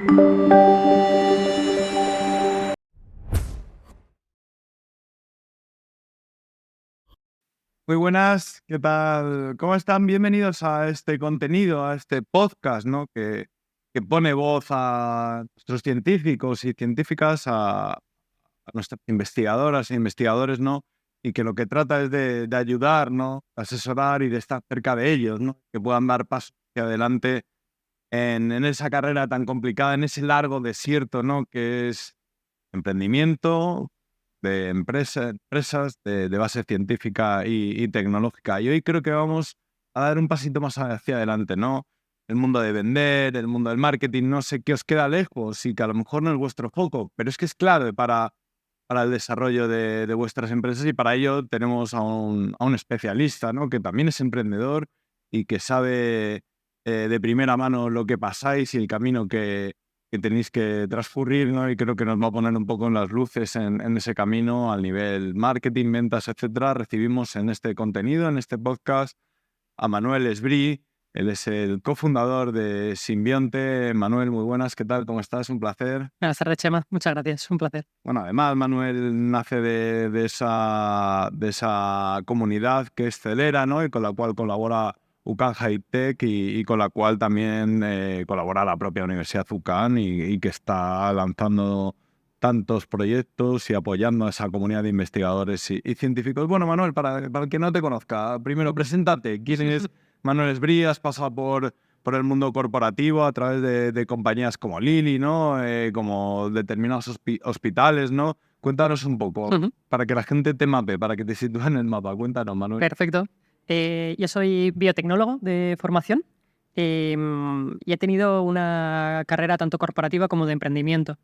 Muy buenas, ¿qué tal? ¿Cómo están? Bienvenidos a este contenido, a este podcast, ¿no? Que pone voz a nuestros científicos y científicas, a nuestras investigadoras e investigadores, ¿no? Y que lo que trata es de ayudar, ¿no? Asesorar y de estar cerca de ellos, ¿no? Que puedan dar pasos hacia adelante en esa carrera tan complicada, en ese largo desierto, ¿no? Que es emprendimiento, de empresas de base científica y tecnológica. Y hoy creo que vamos a dar un pasito más hacia adelante, ¿no? El mundo de vender, el mundo del marketing, no sé qué os queda lejos y que a lo mejor no es vuestro foco, pero es que es clave para el desarrollo de vuestras empresas, y para ello tenemos a un especialista, ¿no? Que también es emprendedor y que sabe de primera mano lo que pasáis y el camino que tenéis que transcurrir, ¿no? Y creo que nos va a poner un poco en las luces en ese camino al nivel marketing, ventas, etcétera. Recibimos en este contenido, en este podcast, a Manuel Esbrí. Él es el cofundador de Simbionte. Manuel, muy buenas, ¿qué tal? ¿Cómo estás? Un placer. Buenas tardes, Chema. Muchas gracias. Un placer. Bueno, además, Manuel nace de esa comunidad que es Celera, ¿no? Y con la cual colabora UCAN High Tech y con la cual también colabora la propia Universidad UCAN y que está lanzando tantos proyectos y apoyando a esa comunidad de investigadores y científicos. Bueno, Manuel, para el que no te conozca, primero preséntate. ¿Quién es Manuel Esbrí? Has pasado por el mundo corporativo a través de compañías como Lilly, ¿no? Como determinados hospitales, ¿no? Cuéntanos un poco, para que la gente te mape, para que te sitúe en el mapa. Cuéntanos, Manuel. Perfecto. Yo soy biotecnólogo de formación y he tenido una carrera tanto corporativa como de emprendimiento.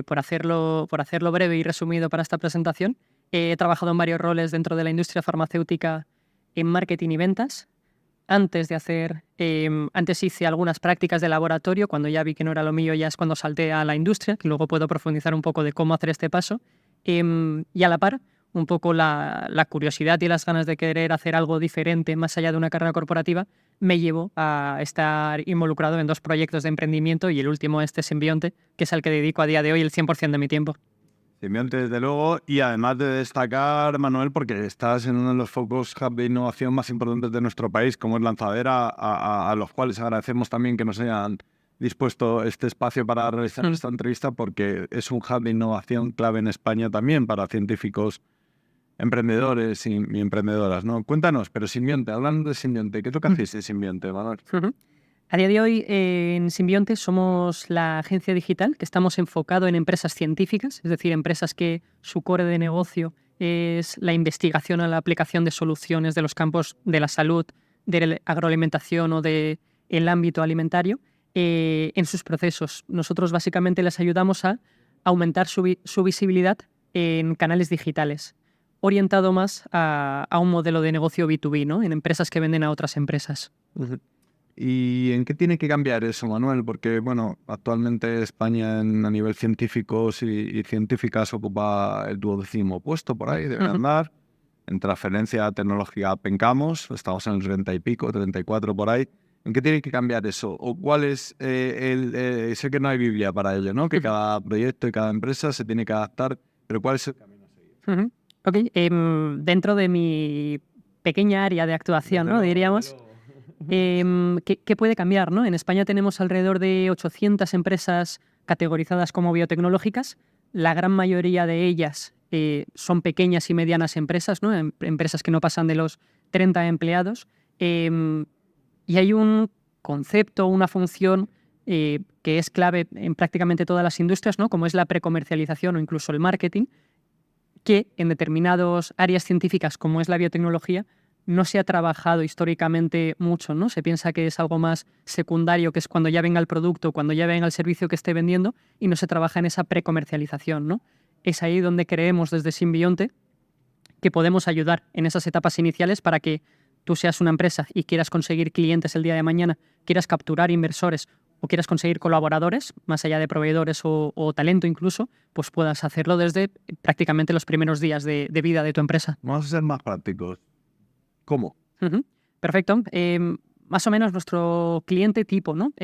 Por hacerlo breve y resumido para esta presentación, he trabajado en varios roles dentro de la industria farmacéutica en marketing y ventas. Antes hice algunas prácticas de laboratorio. Cuando ya vi que no era lo mío, ya es cuando salté a la industria, que luego puedo profundizar un poco de cómo hacer este paso. Y a la par, un poco la curiosidad y las ganas de querer hacer algo diferente más allá de una carrera corporativa me llevó a estar involucrado en 2 proyectos de emprendimiento, y el último, este Simbionte, que es al que dedico a día de hoy el 100% de mi tiempo. Simbionte, desde luego, y además de destacar, Manuel, porque estás en uno de los focos hub de innovación más importantes de nuestro país, como es Lanzadera, a los cuales agradecemos también que nos hayan dispuesto este espacio para realizar esta entrevista, porque es un hub de innovación clave en España también para científicos, emprendedores y emprendedoras, ¿no? Cuéntanos, pero Simbionte, hablando de Simbionte, ¿qué es lo que hacéis en Simbionte, Manuel? A día de hoy, en Simbionte somos la agencia digital que estamos enfocado en empresas científicas, es decir, empresas que su core de negocio es la investigación o la aplicación de soluciones de los campos de la salud, de la agroalimentación o del ámbito alimentario en sus procesos. Nosotros básicamente les ayudamos a aumentar su visibilidad en canales digitales, orientado más a un modelo de negocio B2B, ¿no? En empresas que venden a otras empresas. ¿Y en qué tiene que cambiar eso, Manuel? Porque, bueno, actualmente España a nivel científicos y científicas ocupa el 12º puesto por ahí, debe andar. En transferencia tecnológica pencamos, estamos en el 30 y pico, 34 por ahí. ¿En qué tiene que cambiar eso? ¿O cuál es sé que no hay Biblia para ello, ¿no? Que cada proyecto y cada empresa se tiene que adaptar, pero ¿cuál es el camino a seguir? Ok, dentro de mi pequeña área de actuación, ¿no? Diríamos, ¿qué puede cambiar, ¿no? En España tenemos alrededor de 800 empresas categorizadas como biotecnológicas. La gran mayoría de ellas son pequeñas y medianas empresas, ¿no? Empresas que no pasan de los 30 empleados. Y hay un concepto, una función que es clave en prácticamente todas las industrias, ¿no? Como es la precomercialización o incluso el marketing, que en determinadas áreas científicas, como es la biotecnología, no se ha trabajado históricamente mucho, ¿no? Se piensa que es algo más secundario, que es cuando ya venga el producto, cuando ya venga el servicio que esté vendiendo, y no se trabaja en esa precomercialización, ¿no? Es ahí donde creemos desde Simbionte que podemos ayudar en esas etapas iniciales para que tú seas una empresa y quieras conseguir clientes el día de mañana, quieras capturar inversores o quieras conseguir colaboradores, más allá de proveedores o talento incluso, pues puedas hacerlo desde prácticamente los primeros días de vida de tu empresa. Vamos a ser más prácticos. ¿Cómo? Perfecto. Más o menos nuestro cliente tipo, ¿no?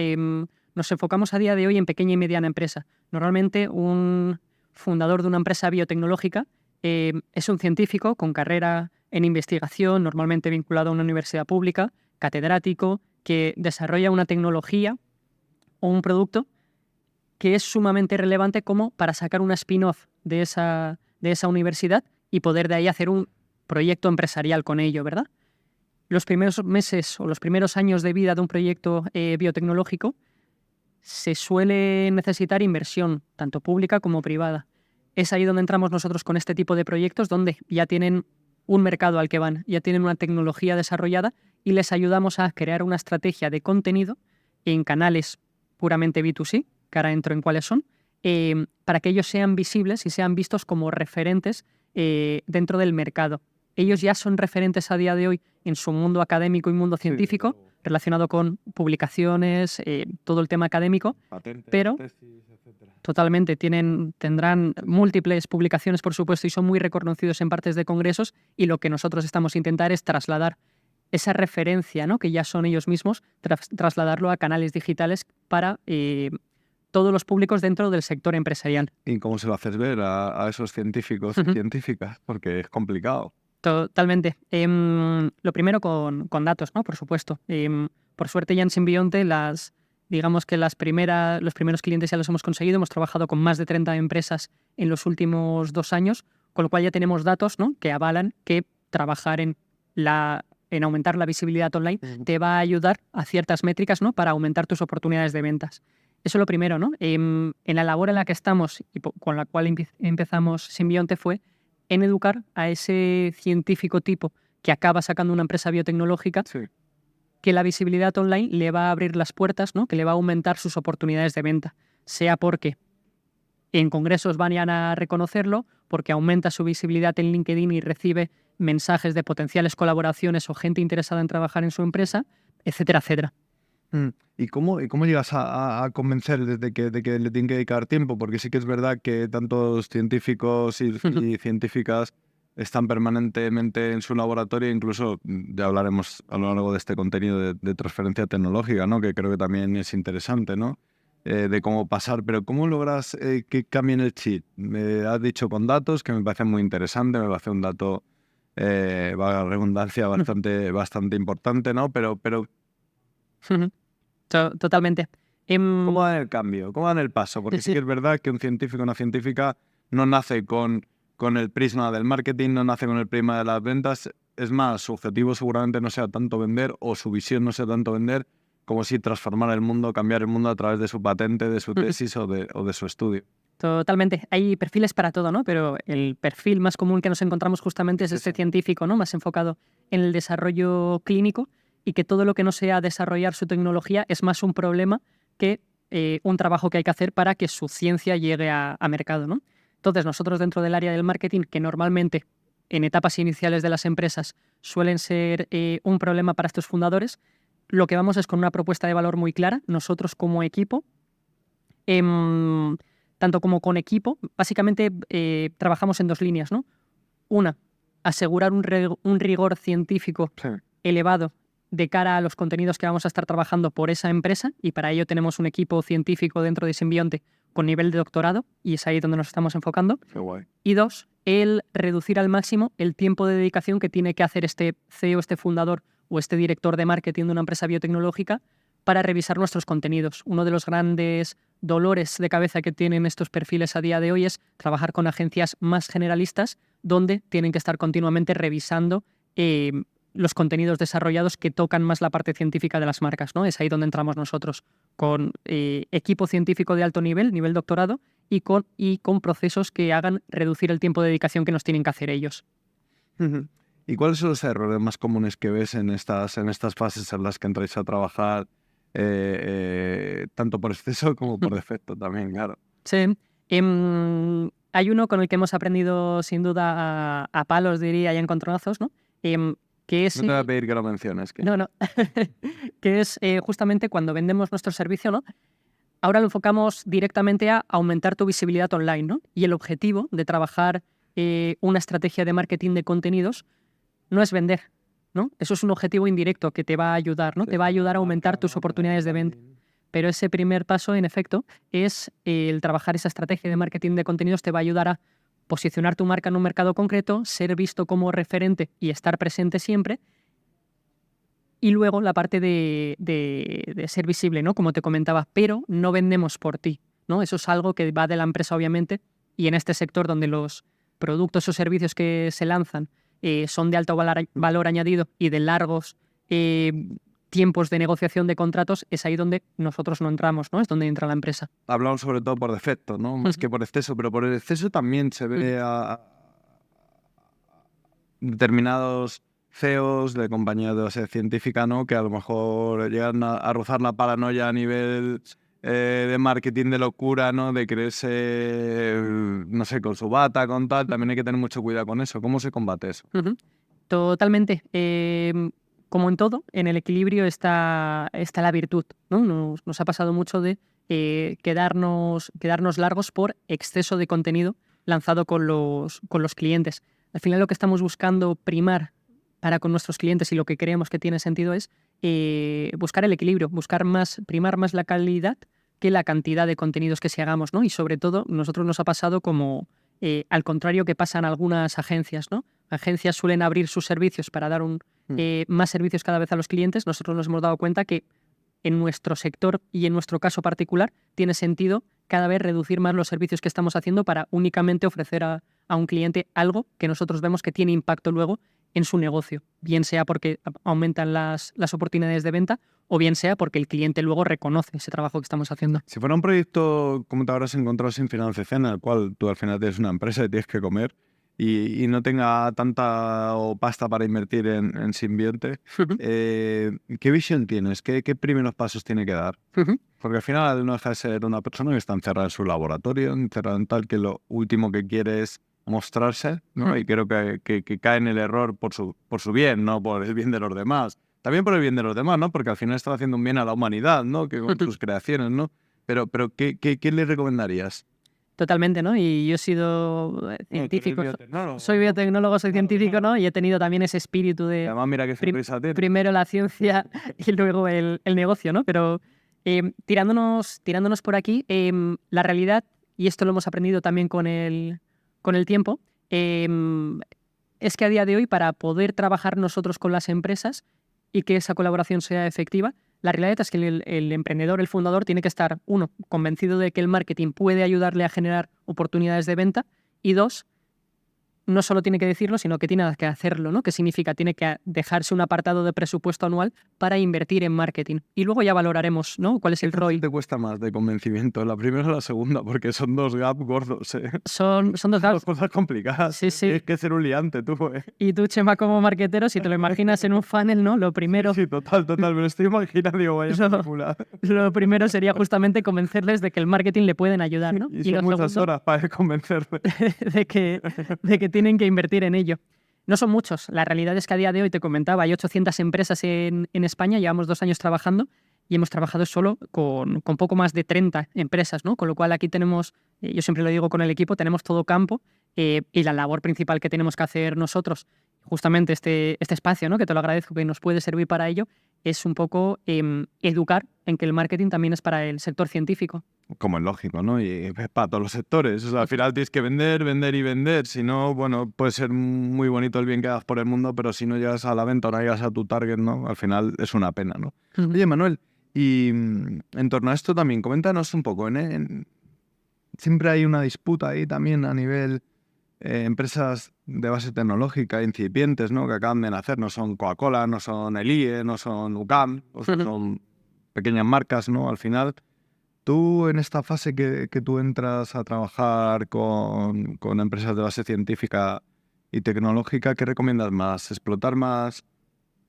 Nos enfocamos a día de hoy en pequeña y mediana empresa. Normalmente un fundador de una empresa biotecnológica es un científico con carrera en investigación, normalmente vinculado a una universidad pública, catedrático, que desarrolla una tecnología o un producto que es sumamente relevante como para sacar una spin-off de esa universidad y poder de ahí hacer un proyecto empresarial con ello, ¿verdad? Los primeros meses o los primeros años de vida de un proyecto biotecnológico se suele necesitar inversión, tanto pública como privada. Es ahí donde entramos nosotros con este tipo de proyectos, donde ya tienen un mercado al que van, ya tienen una tecnología desarrollada y les ayudamos a crear una estrategia de contenido en canales puramente B2C, que ahora entro en cuáles son, para que ellos sean visibles y sean vistos como referentes dentro del mercado. Ellos ya son referentes a día de hoy en su mundo académico y mundo científico, relacionado con publicaciones, todo el tema académico, Patentes, pero tesis, etcétera. totalmente tendrán múltiples publicaciones, por supuesto, y son muy reconocidos en partes de congresos, y lo que nosotros estamos intentando es trasladar esa referencia, ¿no?, que ya son ellos mismos, trasladarlo a canales digitales para todos los públicos dentro del sector empresarial. ¿Y cómo se lo haces ver a esos científicos y científicas? Porque es complicado. Totalmente. Lo primero con datos, ¿no? Por supuesto. Por suerte ya en Simbionte digamos que los primeros clientes ya los hemos conseguido. Hemos trabajado con más de 30 empresas en los últimos 2 años, con lo cual ya tenemos datos, ¿no?, que avalan que trabajar en aumentar la visibilidad online te va a ayudar a ciertas métricas, ¿no?, para aumentar tus oportunidades de ventas. Eso es lo primero, ¿no? En la labor en la que estamos y con la cual empezamos Simbionte fue en educar a ese científico tipo que acaba sacando una empresa biotecnológica, Sí. que la visibilidad online le va a abrir las puertas, ¿no?, que le va a aumentar sus oportunidades de venta, sea porque en congresos van a reconocerlo, porque aumenta su visibilidad en LinkedIn y recibe mensajes de potenciales colaboraciones o gente interesada en trabajar en su empresa, etcétera, etcétera. ¿Y cómo llegas a convencer de que le tienen que dedicar tiempo? Porque sí que es verdad que tantos científicos y científicas están permanentemente en su laboratorio, incluso ya hablaremos a lo largo de este contenido de transferencia tecnológica, ¿no?, que creo que también es interesante, ¿no?, de cómo pasar, pero ¿cómo logras que cambien el chip? Me has dicho con datos, que me parece muy interesante, me parece un dato, valga la redundancia, bastante importante, ¿no? Pero Totalmente. ¿cómo dan el cambio? ¿Cómo dan el paso? Porque sí que es verdad que un científico o una científica no nace con el prisma del marketing, no nace con el prisma de las ventas. Es más, su objetivo seguramente no sea tanto vender, o su visión no sea tanto vender, como si transformar el mundo, cambiar el mundo a través de su patente, de su tesis o de su estudio. Totalmente. Hay perfiles para todo, ¿no? Pero el perfil más común que nos encontramos justamente es este científico, ¿no?, más enfocado en el desarrollo clínico, y que todo lo que no sea desarrollar su tecnología es más un problema que un trabajo que hay que hacer para que su ciencia llegue a mercado, ¿no? Entonces, nosotros dentro del área del marketing, que normalmente en etapas iniciales de las empresas suelen ser un problema para estos fundadores, lo que vamos es con una propuesta de valor muy clara. Nosotros como equipo, tanto como con equipo, básicamente trabajamos en 2 líneas, ¿no? Una, asegurar un rigor científico Sí. elevado de cara a los contenidos que vamos a estar trabajando por esa empresa, y para ello tenemos un equipo científico dentro de Simbionte con nivel de doctorado, y es ahí donde nos estamos enfocando. Qué guay. Y 2, el reducir al máximo el tiempo de dedicación que tiene que hacer este CEO, este fundador o este director de marketing de una empresa biotecnológica para revisar nuestros contenidos. Uno de los grandes dolores de cabeza que tienen estos perfiles a día de hoy es trabajar con agencias más generalistas, donde tienen que estar continuamente revisando los contenidos desarrollados que tocan más la parte científica de las marcas, ¿no? Es ahí donde entramos nosotros, con equipo científico de alto nivel doctorado, y con procesos que hagan reducir el tiempo de dedicación que nos tienen que hacer ellos. ¿Y cuáles son los errores más comunes que ves en estas fases en las que entráis a trabajar, tanto por exceso como por defecto también, claro? Sí. Hay uno con el que hemos aprendido sin duda a palos, diría, y a encontronazos, ¿no? Que es, No te voy a pedir que lo menciones. No. Que es justamente cuando vendemos nuestro servicio, ¿no? Ahora lo enfocamos directamente a aumentar tu visibilidad online, ¿no? Y el objetivo de trabajar una estrategia de marketing de contenidos no es vender, ¿no? Eso es un objetivo indirecto que te va a ayudar, ¿no? Te va a ayudar a aumentar tus oportunidades de venta. Pero ese primer paso, en efecto, es el trabajar esa estrategia de marketing de contenidos. Te va a ayudar a posicionar tu marca en un mercado concreto, ser visto como referente y estar presente siempre. Y luego la parte de ser visible, ¿no? Como te comentaba, pero no vendemos por ti, ¿no? Eso es algo que va de la empresa, obviamente, y en este sector donde los productos o servicios que se lanzan son de alto valor añadido y de largos tiempos de negociación de contratos, es ahí donde nosotros no entramos, ¿no? Es donde entra la empresa. Hablamos sobre todo por defecto, ¿no? Más que por exceso, pero por el exceso también se ve a determinados CEOs de compañías de base científica, ¿no? Que a lo mejor llegan a rozar la paranoia a nivel de marketing de locura, ¿no? De creerse, no sé, con su bata, con tal. También hay que tener mucho cuidado con eso. ¿Cómo se combate eso? Totalmente. Como en todo, en el equilibrio está la virtud, ¿no? Nos ha pasado mucho de quedarnos largos por exceso de contenido lanzado con los clientes. Al final lo que estamos buscando primar para con nuestros clientes y lo que creemos que tiene sentido es buscar el equilibrio, primar más la calidad que la cantidad de contenidos que se hagamos, ¿no? Y sobre todo, nosotros nos ha pasado como al contrario que pasan algunas agencias, ¿no? Agencias suelen abrir sus servicios para dar más servicios cada vez a los clientes. Nosotros nos hemos dado cuenta que en nuestro sector y en nuestro caso particular tiene sentido cada vez reducir más los servicios que estamos haciendo para únicamente ofrecer a un cliente algo que nosotros vemos que tiene impacto luego en su negocio, bien sea porque aumentan las oportunidades de venta o bien sea porque el cliente luego reconoce ese trabajo que estamos haciendo. Si fuera un proyecto como te habrás encontrado sin financiación, en el cual tú al final tienes una empresa y tienes que comer y no tenga tanta pasta para invertir en simbionte, ¿qué visión tienes? ¿Qué primeros pasos tiene que dar? Porque al final no deja de ser una persona que está encerrada en su laboratorio, encerrada en tal que lo último que quiere es mostrarse, ¿no? Y creo que cae en el error por su bien, no por el bien de los demás. También por el bien de los demás, ¿no? Porque al final está haciendo un bien a la humanidad, ¿no? Que con sus creaciones, ¿no? Pero ¿qué le recomendarías? Totalmente, ¿no? Y yo he sido científico. Soy biotecnólogo, soy científico, ¿no? Y he tenido también ese espíritu de Además, mira qué sorpresa tiene. Primero la ciencia y luego el negocio, ¿no? Pero tirándonos por aquí, la realidad, y esto lo hemos aprendido también con el tiempo, es que a día de hoy, para poder trabajar nosotros con las empresas y que esa colaboración sea efectiva, la realidad es que el emprendedor, el fundador, tiene que estar, uno, convencido de que el marketing puede ayudarle a generar oportunidades de venta y dos, no solo tiene que decirlo, sino que tiene que hacerlo, ¿no? ¿Qué significa? Tiene que dejarse un apartado de presupuesto anual para invertir en marketing. Y luego ya valoraremos, ¿no? ¿Cuál es el ROI? ¿Qué te cuesta más de convencimiento? ¿La primera o la segunda? Porque son dos gaps gordos, ¿eh? Son dos gaps. Dos cosas complicadas. Sí, sí. Tienes que ser un liante, tú, ¿eh? Y tú, Chema, como marketero, si te lo imaginas en un funnel, ¿no? Lo primero... Sí, total. Me lo estoy imaginando, digo, vaya película. Lo primero sería justamente convencerles de que el marketing le pueden ayudar, ¿no? Y son muchas horas para convencerme. de que tienen que invertir en ello. No son muchos. La realidad es que a día de hoy, te comentaba, hay 800 empresas en España, llevamos 2 años trabajando y hemos trabajado solo con poco más de 30 empresas, ¿no? Con lo cual aquí tenemos, yo siempre lo digo con el equipo, tenemos todo campo y la labor principal que tenemos que hacer nosotros, justamente este espacio, ¿no? Que te lo agradezco, que nos puede servir para ello, es un poco educar en que el marketing también es para el sector científico. Como es lógico, ¿no? Y es para todos los sectores. O sea, al final tienes que vender y vender. Si no, bueno, puede ser muy bonito el bien que hagas por el mundo, pero si no llegas a la venta o no llegas a tu target, ¿no? Al final es una pena, ¿no? Oye, Manuel, y en torno a esto también, coméntanos un poco, siempre hay una disputa ahí también a nivel empresas de base tecnológica incipientes, ¿no? Que acaban de nacer, no son Coca-Cola, no son el IE, no son UCAM, o sea, son pequeñas marcas, ¿no? Al final, tú en esta fase que tú entras a trabajar con empresas de base científica y tecnológica, ¿qué recomiendas más? ¿Explotar más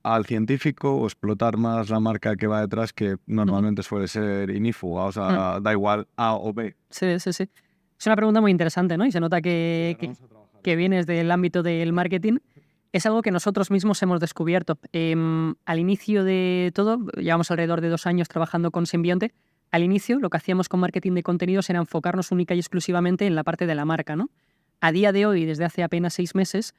al científico o explotar más la marca que va detrás, que normalmente suele ser inífuga? O sea, da igual A o B. Sí. Es una pregunta muy interesante, ¿no? Y se nota que vienes del ámbito del marketing. Es algo que nosotros mismos hemos descubierto. Al inicio de todo, llevamos alrededor de 2 años trabajando con Simbionte. Al inicio, lo que hacíamos con marketing de contenidos era enfocarnos única y exclusivamente en la parte de la marca, ¿no? A día de hoy, desde hace apenas 6 meses,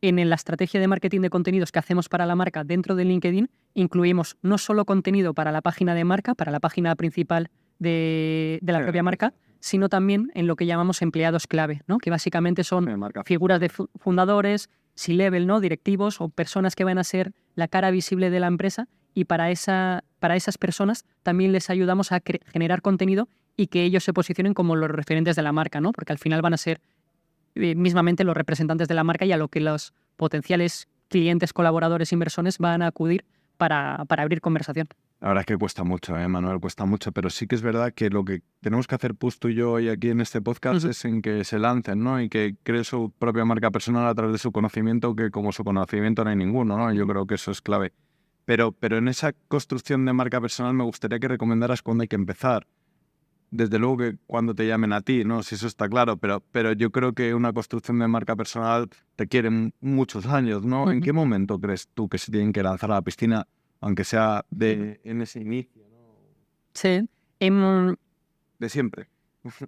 en la estrategia de marketing de contenidos que hacemos para la marca dentro de LinkedIn, incluimos no solo contenido para la página de marca, para la página principal de la propia marca, sino también en lo que llamamos empleados clave, ¿no? Que básicamente son figuras de fundadores, C-level, ¿no? Directivos o personas que van a ser la cara visible de la empresa, y para esas personas también les ayudamos a generar contenido y que ellos se posicionen como los referentes de la marca, ¿no? Porque al final van a ser mismamente los representantes de la marca y a lo que los potenciales clientes, colaboradores, inversores van a acudir para abrir conversación. La verdad es que cuesta mucho, Manuel, cuesta mucho, pero sí que es verdad que lo que tenemos que hacer tú y yo hoy aquí en este podcast es en que se lancen, ¿no? Y que creen su propia marca personal a través de su conocimiento, que como su conocimiento no hay ninguno, ¿no? Yo creo que eso es clave. Pero en esa construcción de marca personal me gustaría que recomendaras cuándo hay que empezar. Desde luego que cuando te llamen a ti, ¿no? Si eso está claro, pero yo creo que una construcción de marca personal requiere muchos años, ¿no? ¿En qué momento crees tú que se tienen que lanzar a la piscina, aunque sea en ese inicio, ¿no? Sí. De siempre.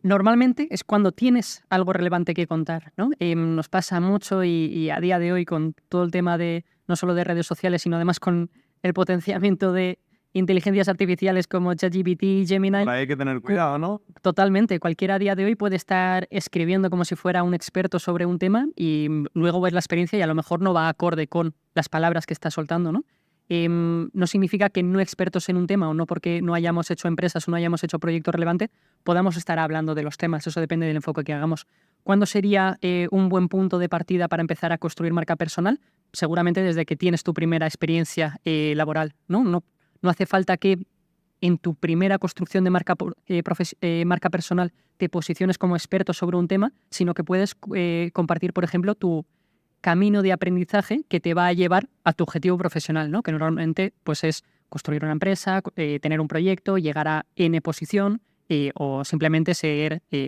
Normalmente es cuando tienes algo relevante que contar, ¿no? Nos pasa mucho y a día de hoy con todo el tema de no solo de redes sociales, sino además con el potenciamiento de inteligencias artificiales como ChatGPT y Gemini. Ahora hay que tener cuidado, ¿no? Totalmente. Cualquiera a día de hoy puede estar escribiendo como si fuera un experto sobre un tema y luego ves la experiencia y a lo mejor no va acorde con las palabras que está soltando, ¿no? No significa que no expertos en un tema o no porque no hayamos hecho empresas o no hayamos hecho proyectos relevantes podamos estar hablando de los temas. Eso depende del enfoque que hagamos. ¿Cuándo sería un buen punto de partida para empezar a construir marca personal? Seguramente desde que tienes tu primera experiencia laboral, ¿no? No hace falta que en tu primera construcción de marca personal te posiciones como experto sobre un tema, sino que puedes compartir, por ejemplo, tu camino de aprendizaje que te va a llevar a tu objetivo profesional, ¿no? Que normalmente pues, es construir una empresa, tener un proyecto, llegar a N posición o simplemente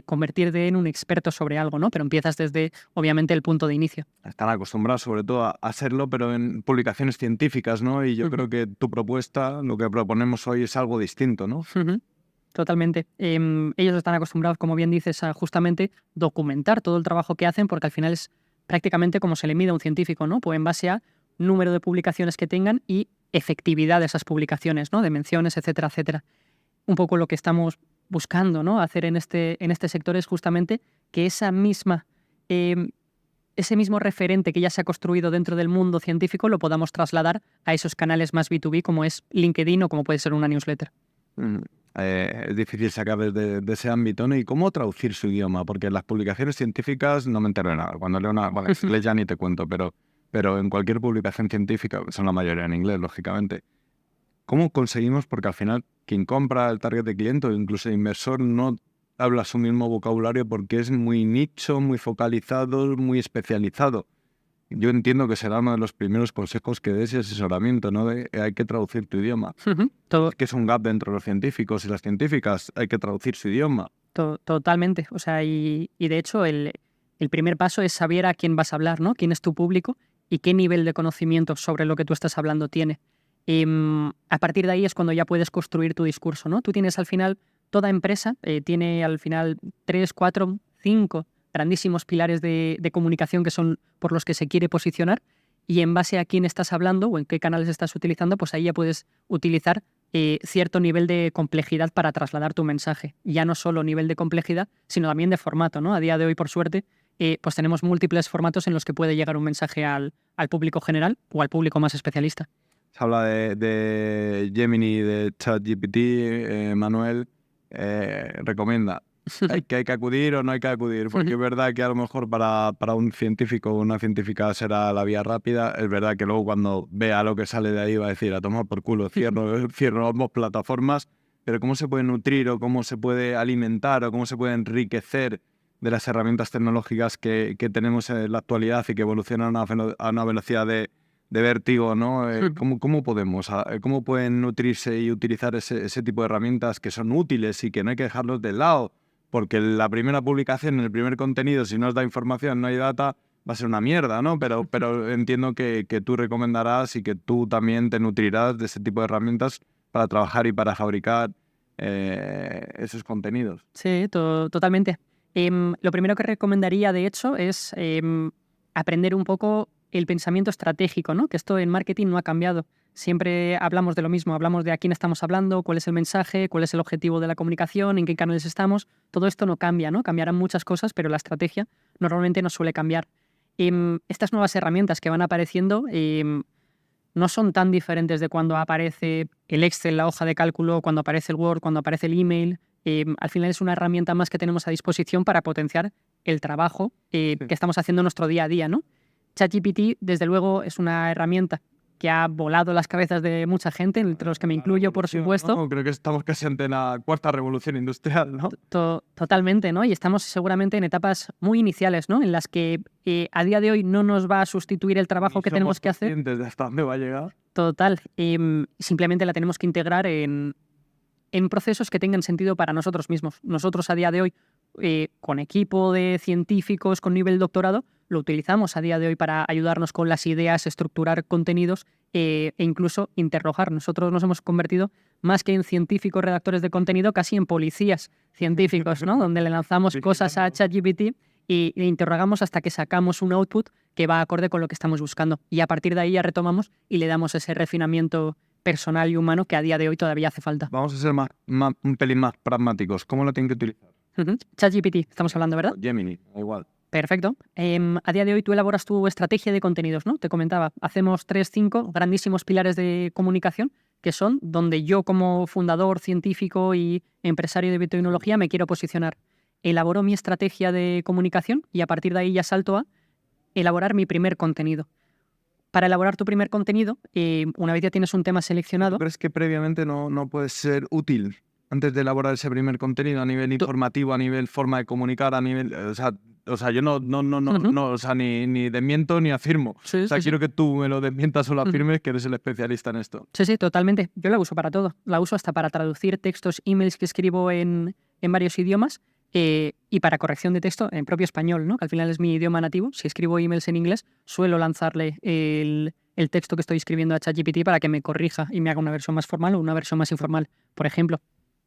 convertirte en un experto sobre algo, ¿no? Pero empiezas desde, obviamente, el punto de inicio. Están acostumbrados sobre todo a serlo, pero en publicaciones científicas, ¿no? Y yo creo que tu propuesta, lo que proponemos hoy es algo distinto, ¿no? Totalmente. Ellos están acostumbrados, como bien dices, a justamente documentar todo el trabajo que hacen, porque al final es prácticamente como se le mide a un científico, ¿no? Pues en base a número de publicaciones que tengan y efectividad de esas publicaciones, ¿no? De menciones, etcétera, etcétera. Un poco lo que estamos buscando, ¿no? Hacer en este sector es justamente que ese mismo referente que ya se ha construido dentro del mundo científico lo podamos trasladar a esos canales más B2B como es LinkedIn o como puede ser una newsletter. Es difícil sacar de ese ámbito, ¿no? ¿Y cómo traducir su idioma? Porque en las publicaciones científicas no me entero de nada. Cuando leo bueno, en inglés ya ni te cuento, pero en cualquier publicación científica, son la mayoría en inglés, lógicamente. ¿Cómo conseguimos? Porque al final quien compra el target de cliente o incluso el inversor no habla su mismo vocabulario porque es muy nicho, muy focalizado, muy especializado. Yo entiendo que será uno de los primeros consejos que des y asesoramiento, ¿no? Hay que traducir tu idioma. Todo. Es que es un gap entre los científicos y las científicas, hay que traducir su idioma. Totalmente. O sea, y de hecho el primer paso es saber a quién vas a hablar, ¿no? Quién es tu público y qué nivel de conocimiento sobre lo que tú estás hablando tiene. A partir de ahí es cuando ya puedes construir tu discurso, ¿no? Tú tienes al final, toda empresa tiene al final 3, 4, 5 grandísimos pilares de comunicación que son por los que se quiere posicionar y en base a quién estás hablando o en qué canales estás utilizando, pues ahí ya puedes utilizar cierto nivel de complejidad para trasladar tu mensaje. Ya no solo nivel de complejidad, sino también de formato, ¿no? A día de hoy, por suerte, pues tenemos múltiples formatos en los que puede llegar un mensaje al público general o al público más especialista. Se habla de Gemini, de ChatGPT, Manuel recomienda que hay que acudir o no hay que acudir, porque es verdad que a lo mejor para un científico o una científica será la vía rápida, es verdad que luego cuando vea lo que sale de ahí va a decir a tomar por culo, cierro ambas plataformas, pero cómo se puede nutrir o cómo se puede alimentar o cómo se puede enriquecer de las herramientas tecnológicas que tenemos en la actualidad y que evolucionan a una velocidad de vértigo, ¿no? ¿Cómo podemos? ¿Cómo pueden nutrirse y utilizar ese tipo de herramientas que son útiles y que no hay que dejarlos de lado? Porque la primera publicación, el primer contenido, si no os da información, no hay data, va a ser una mierda, ¿no? Pero entiendo que tú recomendarás y que tú también te nutrirás de ese tipo de herramientas para trabajar y para fabricar esos contenidos. Sí, totalmente. Lo primero que recomendaría, de hecho, es aprender un poco el pensamiento estratégico, ¿no? Que esto en marketing no ha cambiado. Siempre hablamos de lo mismo, hablamos de a quién estamos hablando, cuál es el mensaje, cuál es el objetivo de la comunicación, en qué canales estamos. Todo esto no cambia, ¿no? Cambiarán muchas cosas, pero la estrategia normalmente no suele cambiar. Estas nuevas herramientas que van apareciendo no son tan diferentes de cuando aparece el Excel, la hoja de cálculo, cuando aparece el Word, cuando aparece el email. Al final es una herramienta más que tenemos a disposición para potenciar el trabajo que estamos haciendo en nuestro día a día, ¿no? ChatGPT, desde luego, es una herramienta que ha volado las cabezas de mucha gente, entre los que me incluyo, por supuesto. ¿No? Creo que estamos casi ante la cuarta revolución industrial, ¿no? Totalmente, ¿no? Y estamos seguramente en etapas muy iniciales, ¿no? En las que a día de hoy no nos va a sustituir el trabajo que tenemos que hacer. ¿Desde hasta dónde va a llegar? Total. Simplemente la tenemos que integrar en procesos que tengan sentido para nosotros mismos. Nosotros a día de hoy, con equipo de científicos con nivel doctorado, lo utilizamos a día de hoy para ayudarnos con las ideas, estructurar contenidos e incluso interrogar. Nosotros nos hemos convertido, más que en científicos redactores de contenido, casi en policías científicos, ¿no? Donde le lanzamos cosas a ChatGPT y le interrogamos hasta que sacamos un output que va acorde con lo que estamos buscando. Y a partir de ahí ya retomamos y le damos ese refinamiento personal y humano que a día de hoy todavía hace falta. Vamos a ser un pelín más pragmáticos. ¿Cómo lo tienen que utilizar? ChatGPT, estamos hablando, ¿verdad? Gemini, da igual. Perfecto. A día de hoy tú elaboras tu estrategia de contenidos, ¿no? Te comentaba, hacemos 5 grandísimos pilares de comunicación que son donde yo como fundador, científico y empresario de biotecnología me quiero posicionar. Elaboro mi estrategia de comunicación y a partir de ahí ya salto a elaborar mi primer contenido. Para elaborar tu primer contenido, una vez ya tienes un tema seleccionado... ¿Tú crees que previamente no puede ser útil antes de elaborar ese primer contenido a nivel informativo, a nivel forma de comunicar, a nivel... O sea, yo o sea, ni desmiento ni afirmo. Sí, o sea, quiero que tú me lo desmientas o lo afirmes, que eres el especialista en esto. Sí, totalmente. Yo la uso para todo. La uso hasta para traducir textos, emails que escribo en varios idiomas y para corrección de texto en propio español, ¿no? Que al final es mi idioma nativo. Si escribo emails en inglés, suelo lanzarle el texto que estoy escribiendo a ChatGPT para que me corrija y me haga una versión más formal o una versión más informal. Por ejemplo,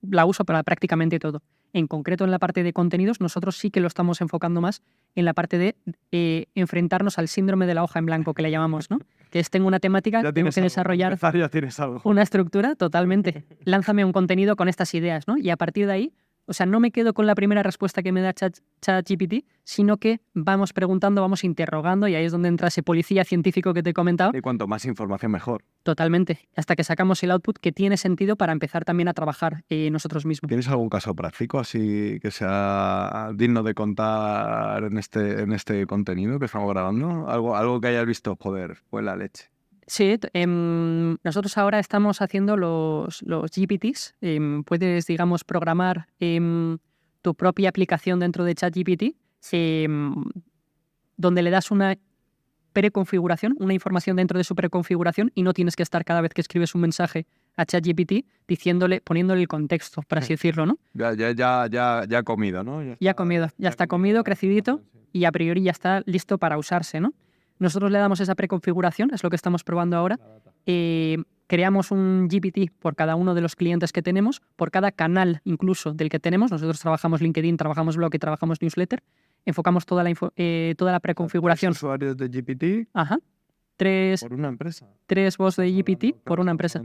la uso para prácticamente todo. En concreto, en la parte de contenidos, nosotros sí que lo estamos enfocando más en la parte de enfrentarnos al síndrome de la hoja en blanco, que le llamamos, ¿no? Que es, tengo una temática, tengo que desarrollar ya tienes algo. Una estructura, totalmente. Lánzame un contenido con estas ideas, ¿no? Y a partir de ahí, o sea, no me quedo con la primera respuesta que me da ChatGPT, sino que vamos preguntando, vamos interrogando, y ahí es donde entra ese policía científico que te he comentado. Y cuanto más información, mejor. Totalmente. Hasta que sacamos el output que tiene sentido para empezar también a trabajar nosotros mismos. ¿Tienes algún caso práctico así que sea digno de contar en este contenido que estamos grabando? Algo que hayas visto, joder, fue la leche. Sí, nosotros ahora estamos haciendo los GPTs. Puedes, digamos, programar tu propia aplicación dentro de ChatGPT, donde le das una preconfiguración, una información dentro de su preconfiguración y no tienes que estar cada vez que escribes un mensaje a ChatGPT poniéndole el contexto, por así decirlo, ¿no? Ya comido, ¿no? Ya comido, ya está comido, crecidito y a priori ya está listo para usarse, ¿no? Nosotros le damos esa preconfiguración, es lo que estamos probando ahora. Creamos un GPT por cada uno de los clientes que tenemos, por cada canal incluso del que tenemos. Nosotros trabajamos LinkedIn, trabajamos blog y trabajamos newsletter. Enfocamos toda la preconfiguración. 3 usuarios de GPT. Ajá. Por una empresa. 3 bots de GPT por una empresa.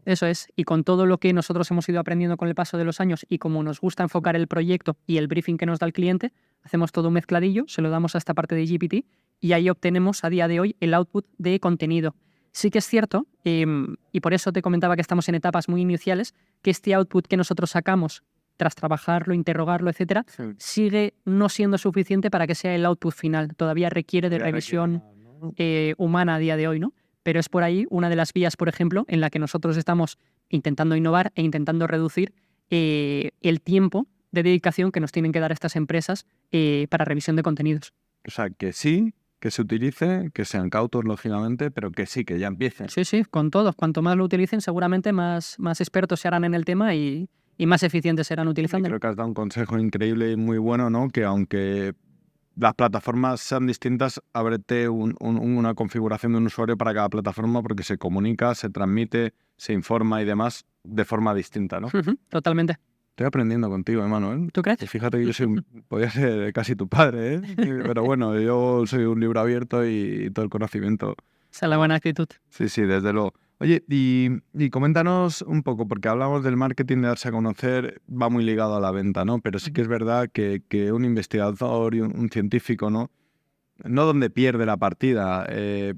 Eso es. Y con todo lo que nosotros hemos ido aprendiendo con el paso de los años y como nos gusta enfocar el proyecto y el briefing que nos da el cliente, hacemos todo un mezcladillo, se lo damos a esta parte de GPT y ahí obtenemos a día de hoy el output de contenido. Sí que es cierto, y por eso te comentaba que estamos en etapas muy iniciales, que este output que nosotros sacamos tras trabajarlo, interrogarlo, etcétera, sigue no siendo suficiente para que sea el output final. Todavía requiere de revisión humana a día de hoy, ¿no? Pero es por ahí una de las vías, por ejemplo, en la que nosotros estamos intentando innovar e intentando reducir el tiempo de dedicación que nos tienen que dar estas empresas para revisión de contenidos. O sea, que sí, que se utilice, que sean cautos, lógicamente, pero que sí, que ya empiecen. Sí, con todos. Cuanto más lo utilicen, seguramente más expertos se harán en el tema y más eficientes serán utilizándolo. Creo que has dado un consejo increíble y muy bueno, ¿no? Que aunque las plataformas sean distintas, ábrete una configuración de un usuario para cada plataforma porque se comunica, se transmite, se informa y demás de forma distinta, ¿no? Totalmente. Estoy aprendiendo contigo, Manuel. ¿Tú crees? Y fíjate que yo podría ser casi tu padre, ¿eh? Pero bueno, yo soy un libro abierto y todo el conocimiento. Esa es la buena actitud. Sí, desde luego. Oye, y coméntanos un poco, porque hablamos del marketing de darse a conocer, va muy ligado a la venta, ¿no? Pero sí que es verdad que un investigador y un científico, ¿no? No donde pierde la partida,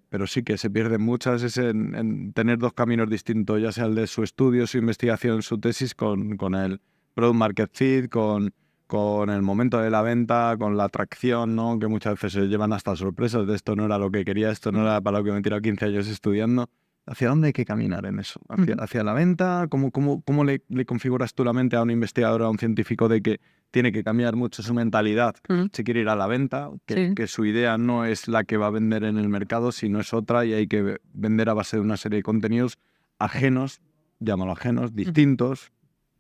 pero sí que se pierden muchas, es en tener dos caminos distintos, ya sea el de su estudio, su investigación, su tesis, con el Product Market Fit, con el momento de la venta, con la atracción, ¿no? Que muchas veces se llevan hasta sorpresas de esto no era lo que quería, esto no era para lo que me he tirado 15 años estudiando. ¿Hacia dónde hay que caminar en eso? ¿Hacia la venta? ¿Cómo le configuras tú la mente a un investigador, a un científico de que tiene que cambiar mucho su mentalidad si quiere ir a la venta? Que su idea no es la que va a vender en el mercado, sino es otra y hay que vender a base de una serie de contenidos ajenos, llámalo ajenos, distintos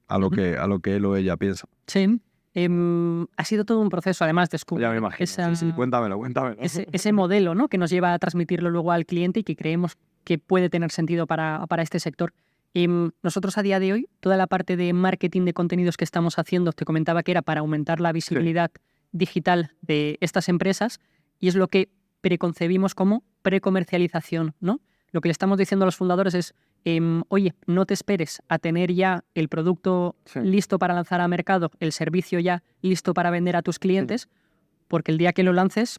a lo que él o ella piensa. Sí. Ha sido todo un proceso, además, descubrir Ya me imagino. Sí, cuéntamelo. Ese modelo, ¿no? Que nos lleva a transmitirlo luego al cliente y que creemos que puede tener sentido para este sector. Nosotros a día de hoy, toda la parte de marketing de contenidos que estamos haciendo, te comentaba que era para aumentar la visibilidad digital de estas empresas y es lo que preconcebimos como precomercialización, ¿no? Lo que le estamos diciendo a los fundadores es, oye, no te esperes a tener ya el producto listo para lanzar a mercado, el servicio ya listo para vender a tus clientes, porque el día que lo lances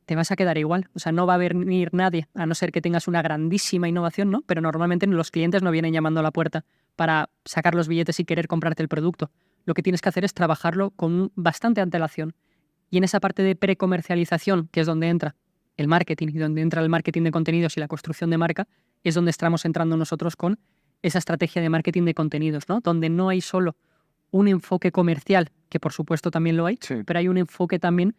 te vas a quedar igual. O sea, no va a venir nadie, a no ser que tengas una grandísima innovación, ¿no? Pero normalmente los clientes no vienen llamando a la puerta para sacar los billetes y querer comprarte el producto. Lo que tienes que hacer es trabajarlo con bastante antelación. Y en esa parte de precomercialización, que es donde entra el marketing y donde entra el marketing de contenidos y la construcción de marca, es donde estamos entrando nosotros con esa estrategia de marketing de contenidos, ¿no? Donde no hay solo un enfoque comercial, que por supuesto también lo hay, pero hay un enfoque también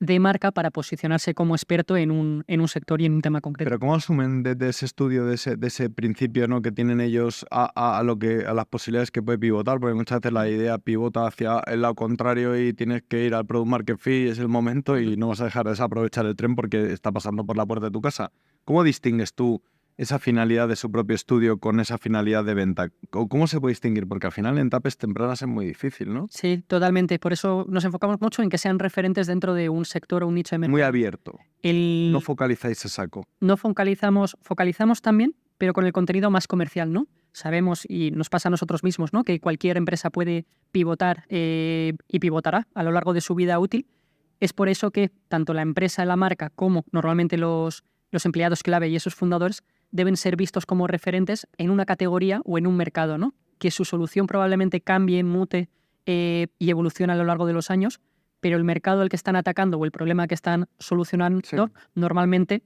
de marca para posicionarse como experto en un sector y en un tema concreto. Pero ¿cómo asumen desde ese estudio, de ese principio, ¿no? Que tienen ellos a las posibilidades que puede pivotar? Porque muchas veces la idea pivota hacia el lado contrario y tienes que ir al Product Market Fit, es el momento y no vas a dejar de desaprovechar el tren porque está pasando por la puerta de tu casa. ¿Cómo distingues tú esa finalidad de su propio estudio con esa finalidad de venta? ¿Cómo se puede distinguir? Porque al final en etapas tempranas es muy difícil, ¿no? Sí, totalmente. Por eso nos enfocamos mucho en que sean referentes dentro de un sector o un nicho de mercado. Muy abierto. No focalizáis a saco. No focalizamos también, pero con el contenido más comercial, ¿no? Sabemos, y nos pasa a nosotros mismos, ¿no? Que cualquier empresa puede pivotar y pivotará a lo largo de su vida útil. Es por eso que tanto la empresa, la marca, como normalmente los empleados clave y esos fundadores deben ser vistos como referentes en una categoría o en un mercado, ¿no? Que su solución probablemente cambie, mute y evolucione a lo largo de los años, pero el mercado al que están atacando o el problema que están solucionando normalmente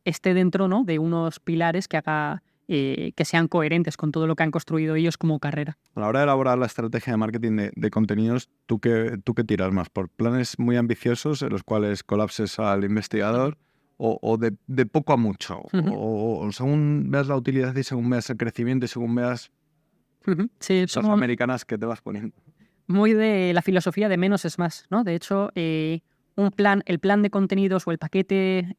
esté dentro, ¿no? De unos pilares que sean coherentes con todo lo que han construido ellos como carrera. A la hora de elaborar la estrategia de marketing de contenidos, ¿tú qué tiras más? ¿Por planes muy ambiciosos en los cuales colapses al investigador? ¿O de poco a mucho? ¿O según veas la utilidad y según veas el crecimiento y según veas las americanas que te vas poniendo? Muy de la filosofía de menos es más, ¿no? De hecho, el plan de contenidos o el paquete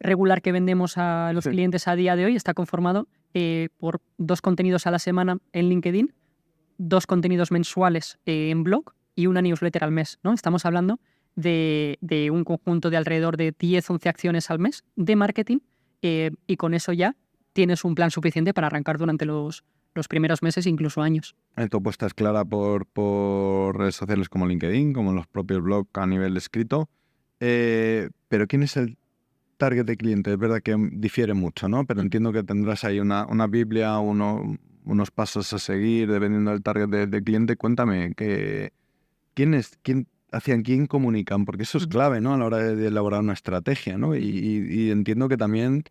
regular que vendemos a los clientes a día de hoy está conformado por 2 contenidos a la semana en LinkedIn, 2 contenidos mensuales en blog y una newsletter al mes, ¿no? Estamos hablando de un conjunto de alrededor de 10-11 acciones al mes de marketing y con eso ya tienes un plan suficiente para arrancar durante los primeros meses, incluso años. Tu apuesta es clara por redes sociales como LinkedIn, como los propios blogs a nivel escrito. Pero ¿quién es el target de cliente? Es verdad que difiere mucho, ¿no? Pero entiendo que tendrás ahí una biblia, unos pasos a seguir dependiendo del target de cliente. Cuéntame, ¿hacia quién comunican? Porque eso es clave, ¿no? A la hora de elaborar una estrategia, ¿no? Y entiendo que también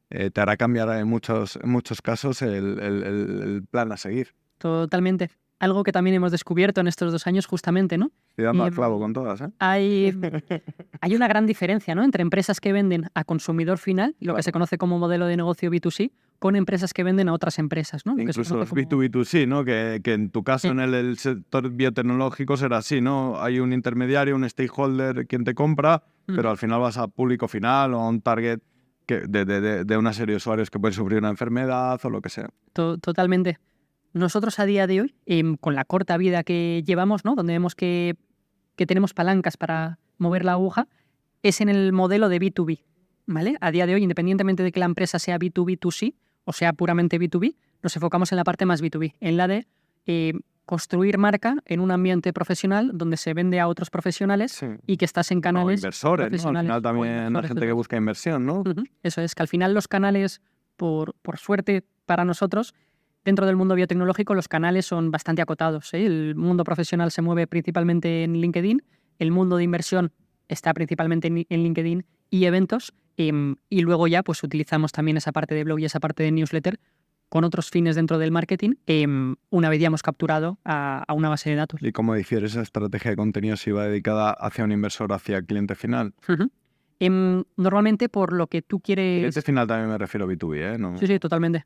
te hará cambiar en muchos casos el plan a seguir. Totalmente. Algo que también hemos descubierto en estos 2 años justamente, ¿no? Estoy dando al clavo con todas, ¿eh? Hay una gran diferencia, ¿no? Entre empresas que venden a consumidor final, lo que se conoce como modelo de negocio B2C, con empresas que venden a otras empresas, ¿no? Incluso los B2B2C, ¿no? Que en tu caso, en el sector biotecnológico será así, ¿no? Hay un intermediario, un stakeholder quien te compra, pero al final vas a público final o a un target de una serie de usuarios que pueden sufrir una enfermedad o lo que sea. Totalmente. nosotros a día de hoy, con la corta vida que llevamos, ¿no? Donde vemos que tenemos palancas para mover la aguja, es en el modelo de B2B, ¿vale? A día de hoy, independientemente de que la empresa sea B2B, 2C o sea puramente B2B, nos enfocamos en la parte más B2B, en la de construir marca en un ambiente profesional donde se vende a otros profesionales Sí. y que estás en canales inversores, ¿no? Al profesionales. final O también hay inversores, gente que eso es. busca inversión, ¿no? Eso es, que al final los canales, por suerte para nosotros, dentro del mundo biotecnológico los canales son bastante acotados, ¿eh? El mundo profesional se mueve principalmente en LinkedIn, el mundo de inversión está principalmente en LinkedIn y eventos, y luego ya pues utilizamos también esa parte de blog y esa parte de newsletter con otros fines dentro del marketing, una vez ya hemos capturado a una base de datos. ¿Y cómo difiere esa estrategia de contenido si va dedicada hacia un inversor, hacia el cliente final? Normalmente por lo que tú quieres... Cliente final también me refiero a B2B, ¿eh? No. Sí, totalmente.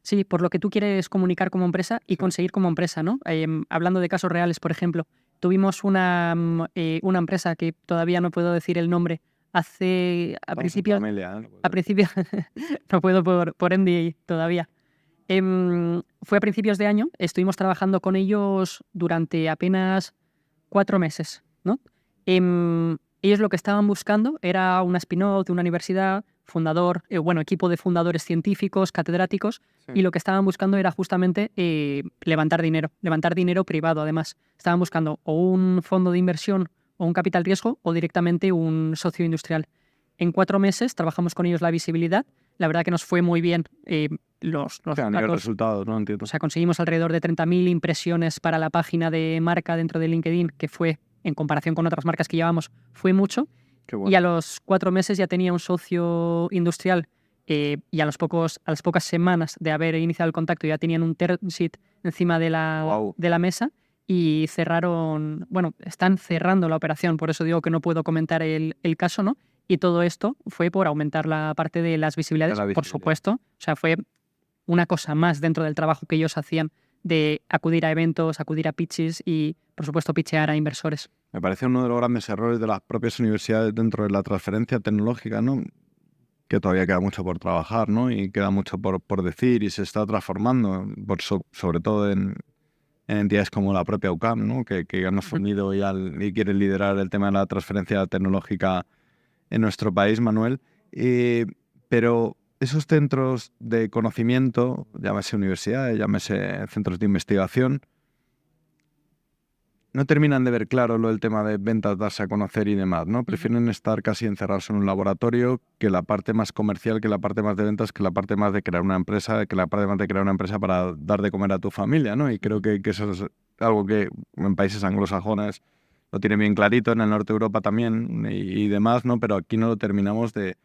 Sí, por lo que tú quieres comunicar como empresa y conseguir como empresa, ¿no? Hablando de casos reales, por ejemplo, tuvimos una empresa que todavía no puedo decir el nombre, a principios... Familia, ¿eh? A principios... no puedo por NDA todavía. Fue a principios de año, estuvimos trabajando con ellos durante apenas 4 meses, ¿no? Ellos lo que estaban buscando era una spin-off de una universidad, fundador, equipo de fundadores científicos, catedráticos, Sí. y lo que estaban buscando era justamente levantar dinero privado además. Estaban buscando o un fondo de inversión o un capital riesgo o directamente un socio industrial. En 4 meses trabajamos con ellos la visibilidad. La verdad que nos fue muy bien los O sea, a nivel datos. resultados, ¿no? Entiendo. O sea, conseguimos alrededor de 30.000 impresiones para la página de marca dentro de LinkedIn, que fue, en comparación con otras marcas que llevamos, fue mucho. Qué bueno. Y a los 4 meses ya tenía un socio industrial y a las pocas semanas de haber iniciado el contacto ya tenían un term sheet encima de Guau. la mesa y están cerrando la operación, por eso digo que no puedo comentar el caso, ¿no? Y todo esto fue por aumentar la parte de las visibilidades, De la por visibilidad. supuesto. O sea, fue una cosa más dentro del trabajo que ellos hacían de acudir a eventos, acudir a pitches y, por supuesto, pitchear a inversores. Me parece uno de los grandes errores de las propias universidades dentro de la transferencia tecnológica, ¿no? Que todavía queda mucho por trabajar, ¿no? Y queda mucho por decir y se está transformando, sobre todo en entidades como la propia UCAM, ¿no? Que han asumido y quieren liderar el tema de la transferencia tecnológica en nuestro país, Manuel. Pero esos centros de conocimiento, llámese universidades, llámese centros de investigación, no terminan de ver claro lo del tema de ventas, darse a conocer y demás, ¿no? Prefieren estar casi encerrados en un laboratorio que la parte más comercial, que la parte más de ventas, que la parte más de crear una empresa, que la parte más de crear una empresa para dar de comer a tu familia, ¿no? Y creo que eso es algo que en países anglosajones lo tienen bien clarito, en el norte de Europa también y demás, ¿no? Pero aquí no lo terminamos de...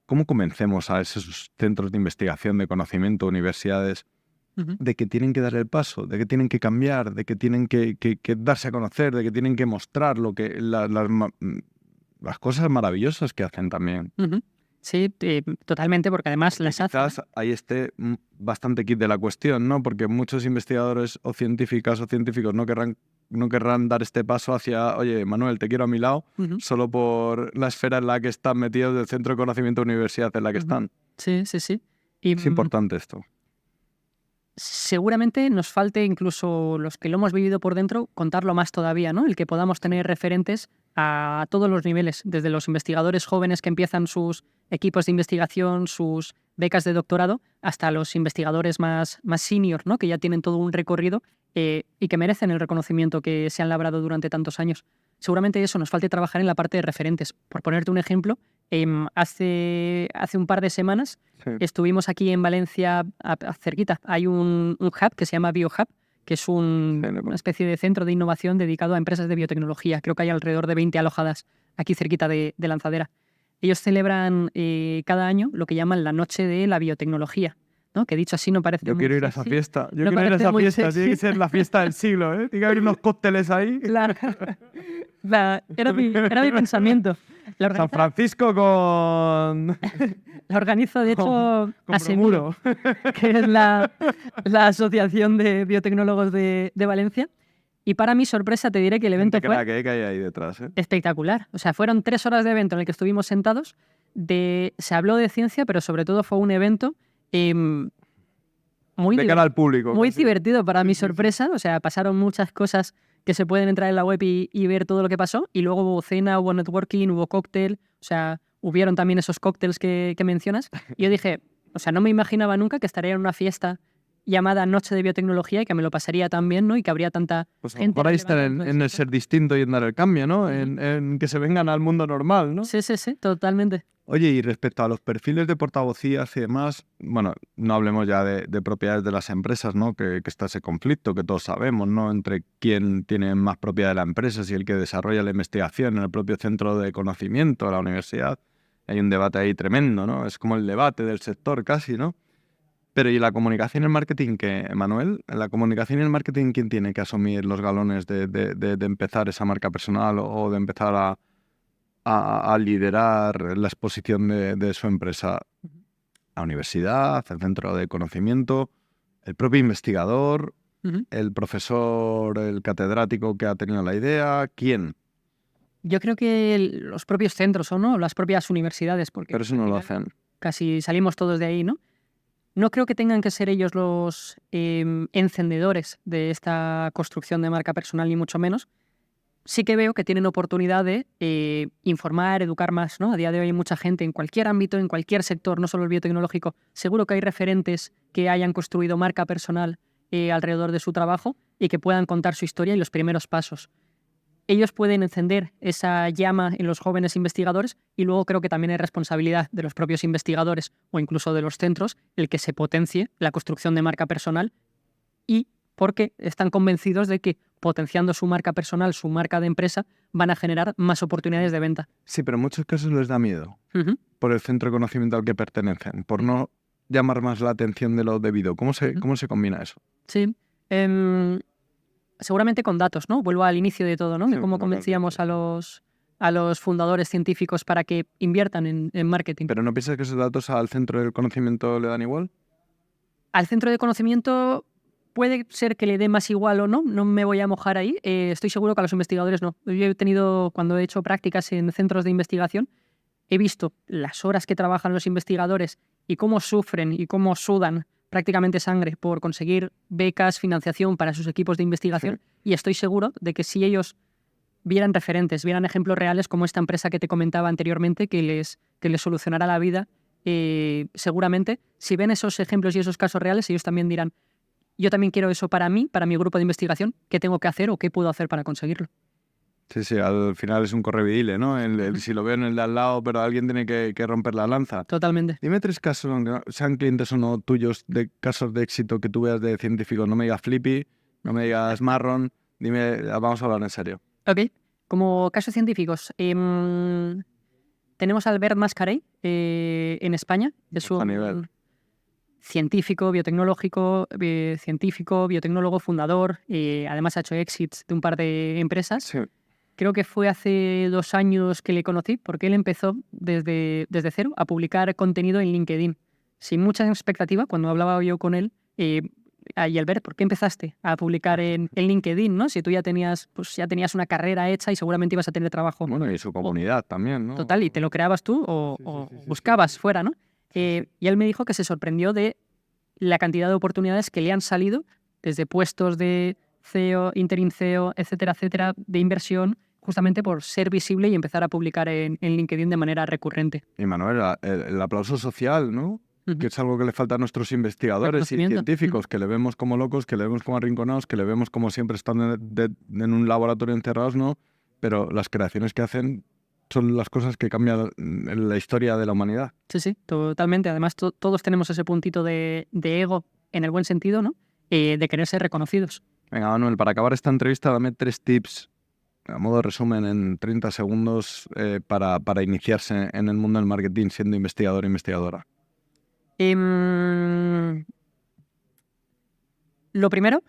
¿Cómo convencemos a esos centros de investigación, de conocimiento, universidades, de que tienen que dar el paso, de que tienen que cambiar, de que tienen que darse a conocer, de que tienen que mostrar lo que las cosas maravillosas que hacen también? Sí, totalmente, porque además las hacen. Quizás ahí esté bastante kit de la cuestión, ¿no? Porque muchos investigadores o científicos no querrán dar este paso hacia, oye, Manuel, te quiero a mi lado, solo por la esfera en la que están metidos del centro de conocimiento de universidad en la que están. Sí. Y, es importante esto. Seguramente nos falte, incluso los que lo hemos vivido por dentro, contarlo más todavía, ¿no? El que podamos tener referentes a todos los niveles, desde los investigadores jóvenes que empiezan sus equipos de investigación, sus becas de doctorado, hasta los investigadores más senior, ¿no? Que ya tienen todo un recorrido y que merecen el reconocimiento que se han labrado durante tantos años. Seguramente eso, nos falte trabajar en la parte de referentes. Por ponerte un ejemplo, hace un par de semanas estuvimos aquí en Valencia, cerquita. Hay un hub que se llama BioHub, que es una especie de centro de innovación dedicado a empresas de biotecnología. Creo que hay alrededor de 20 alojadas aquí cerquita de Lanzadera. Ellos celebran cada año lo que llaman la Noche de la Biotecnología, ¿no? Que dicho así no parece Yo muy quiero ir a sexy. esa fiesta. No parece muy Tiene sexy. que ser la fiesta del siglo, ¿eh? Tiene que haber unos cócteles ahí. Claro. Era mi pensamiento. San Francisco con... La organiza, de hecho, con ASEMIR, Bromuro. que es la Asociación de Biotecnólogos de Valencia. Y para mi sorpresa te diré que el evento Gente fue crack, que hay ahí detrás, ¿eh? espectacular. O sea, fueron 3 horas de evento en el que estuvimos sentados. Se habló de ciencia, pero sobre todo fue un evento de cara al público. Muy casi. divertido para mi sorpresa. O sea, pasaron muchas cosas que se pueden entrar en la web y ver todo lo que pasó. Y luego hubo cena, hubo networking, hubo cóctel. O sea, hubieron también esos cócteles que mencionas. Y yo dije, o sea, no me imaginaba nunca que estaría en una fiesta llamada Noche de Biotecnología y que me lo pasaría tan bien, ¿no? Y que habría tanta Pues gente. por ahí está relevante dentro del en el sector. ser distinto y en dar el cambio, ¿no? En que se vengan al mundo normal, ¿no? Sí, totalmente. Oye, y respecto a los perfiles de portavocías y demás, bueno, no hablemos ya de propiedades de las empresas, ¿no? Que está ese conflicto que todos sabemos, ¿no? Entre quién tiene más propiedad de la empresa, si el que desarrolla la investigación en el propio centro de conocimiento, la universidad. Hay un debate ahí tremendo, ¿no? Es como el debate del sector casi, ¿no? Pero ¿y la comunicación y el marketing qué, Manuel? ¿En la comunicación y el marketing quién tiene que asumir los galones de empezar esa marca personal o de empezar a liderar la exposición de su empresa? La universidad, el centro de conocimiento, el propio investigador, Ujú. el profesor, el catedrático que ha tenido la idea, ¿quién? Yo creo que los propios centros, ¿o no? Las propias universidades, porque Pero eso al no lo final hacen. casi salimos todos de ahí, ¿no? No creo que tengan que ser ellos los encendedores de esta construcción de marca personal, ni mucho menos. Sí que veo que tienen oportunidad de informar, educar más, ¿no? A día de hoy hay mucha gente en cualquier ámbito, en cualquier sector, no solo el biotecnológico. Seguro que hay referentes que hayan construido marca personal alrededor de su trabajo y que puedan contar su historia y los primeros pasos. Ellos pueden encender esa llama en los jóvenes investigadores y luego creo que también hay responsabilidad de los propios investigadores o incluso de los centros el que se potencie la construcción de marca personal y porque están convencidos de que potenciando su marca personal, su marca de empresa, van a generar más oportunidades de venta. Sí, pero en muchos casos les da miedo Ujú. por el centro de conocimiento al que pertenecen, por no llamar más la atención de lo debido. ¿Cómo se combina eso? Sí. Seguramente con datos, ¿no? Vuelvo al inicio de todo, ¿no? De Sí, cómo lo que has convencíamos dicho. a los fundadores científicos para que inviertan en marketing. ¿Pero no piensas que esos datos al centro del conocimiento le dan igual? Al centro de conocimiento puede ser que le dé más igual o no, no me voy a mojar ahí. Estoy seguro que a los investigadores no. Yo he tenido, cuando he hecho prácticas en centros de investigación, he visto las horas que trabajan los investigadores y cómo sufren y cómo sudan prácticamente sangre por conseguir becas, financiación para sus equipos de investigación. Y estoy seguro de que si ellos vieran referentes, vieran ejemplos reales como esta empresa que te comentaba anteriormente que les solucionará la vida, seguramente, si ven esos ejemplos y esos casos reales, ellos también dirán, yo también quiero eso para mí, para mi grupo de investigación, ¿qué tengo que hacer o qué puedo hacer para conseguirlo? Sí, sí, al final es un correvidile, ¿no? Si lo veo en el de al lado, pero alguien tiene que romper la lanza. Totalmente. Dime 3 casos, aunque sean clientes o no tuyos, de casos de éxito que tú veas de científicos. No me digas Flippy, no me digas Marron, dime, vamos a hablar en serio. Ok. Como casos científicos, tenemos a Albert Mascarell en España. Es A nivel. un científico, científico, biotecnólogo, fundador. Además ha hecho exits de un par de empresas. Sí. Creo que fue hace 2 años que le conocí, porque él empezó desde cero a publicar contenido en LinkedIn. Sin mucha expectativa, cuando hablaba yo con él, y Albert, ¿por qué empezaste a publicar en LinkedIn, ¿no? Si tú ya tenías una carrera hecha y seguramente ibas a tener trabajo. Bueno, y su comunidad también, ¿no? Total, y te lo creabas tú o buscabas fuera, ¿no? Y él me dijo que se sorprendió de la cantidad de oportunidades que le han salido desde puestos de CEO, interim CEO, etcétera, etcétera, de inversión, justamente por ser visible y empezar a publicar en LinkedIn de manera recurrente. Y Manuel, el aplauso social, ¿no? Ujú. Que es algo que le falta a nuestros investigadores y Reconocimiento. científicos, que le vemos como locos, que le vemos como arrinconados, que le vemos como siempre están en un laboratorio encerrados, ¿no? Pero las creaciones que hacen son las cosas que cambian la historia de la humanidad. Sí, totalmente. Además, todos tenemos ese puntito de ego, en el buen sentido, ¿no? De querer ser reconocidos. Venga, Manuel, para acabar esta entrevista, dame 3 tips, a modo de resumen, en 30 segundos, para iniciarse en el mundo del marketing siendo investigador e investigadora. Lo primero,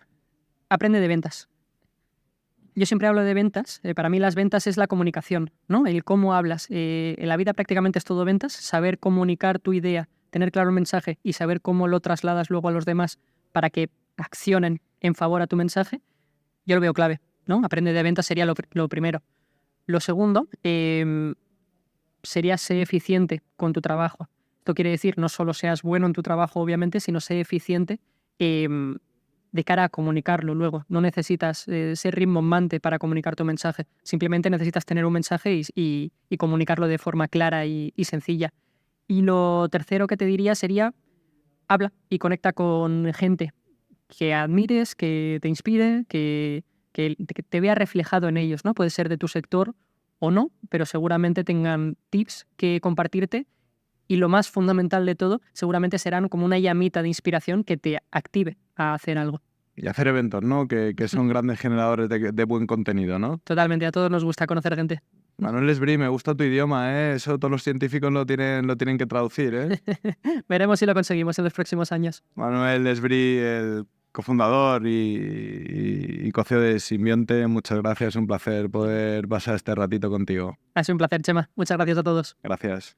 aprende de ventas. Yo siempre hablo de ventas. Para mí las ventas es la comunicación, ¿no? El cómo hablas. En la vida prácticamente es todo ventas. Saber comunicar tu idea, tener claro el mensaje y saber cómo lo trasladas luego a los demás para que accionen en favor a tu mensaje, yo lo veo clave, ¿no? Aprende de ventas sería lo primero. Lo segundo sería ser eficiente con tu trabajo. Esto quiere decir no solo seas bueno en tu trabajo, obviamente, sino ser eficiente de cara a comunicarlo luego. No necesitas ser rimbombante para comunicar tu mensaje. Simplemente necesitas tener un mensaje y comunicarlo de forma clara y sencilla. Y lo tercero que te diría sería, habla y conecta con gente que admires, que te inspire, que te vea reflejado en ellos, ¿no? Puede ser de tu sector o no, pero seguramente tengan tips que compartirte. Y lo más fundamental de todo, seguramente serán como una llamita de inspiración que te active a hacer algo. Y hacer eventos, ¿no? Que son grandes generadores de buen contenido, ¿no? Totalmente, a todos nos gusta conocer gente. Manuel Esbrí, me gusta tu idioma, ¿eh? Eso todos los científicos lo tienen que traducir, ¿eh? Veremos si lo conseguimos en los próximos años. Manuel Esbrí, el cofundador y co-CEO de Simbionte, muchas gracias. Un placer poder pasar este ratito contigo. Ha sido un placer, Chema. Muchas gracias a todos. Gracias.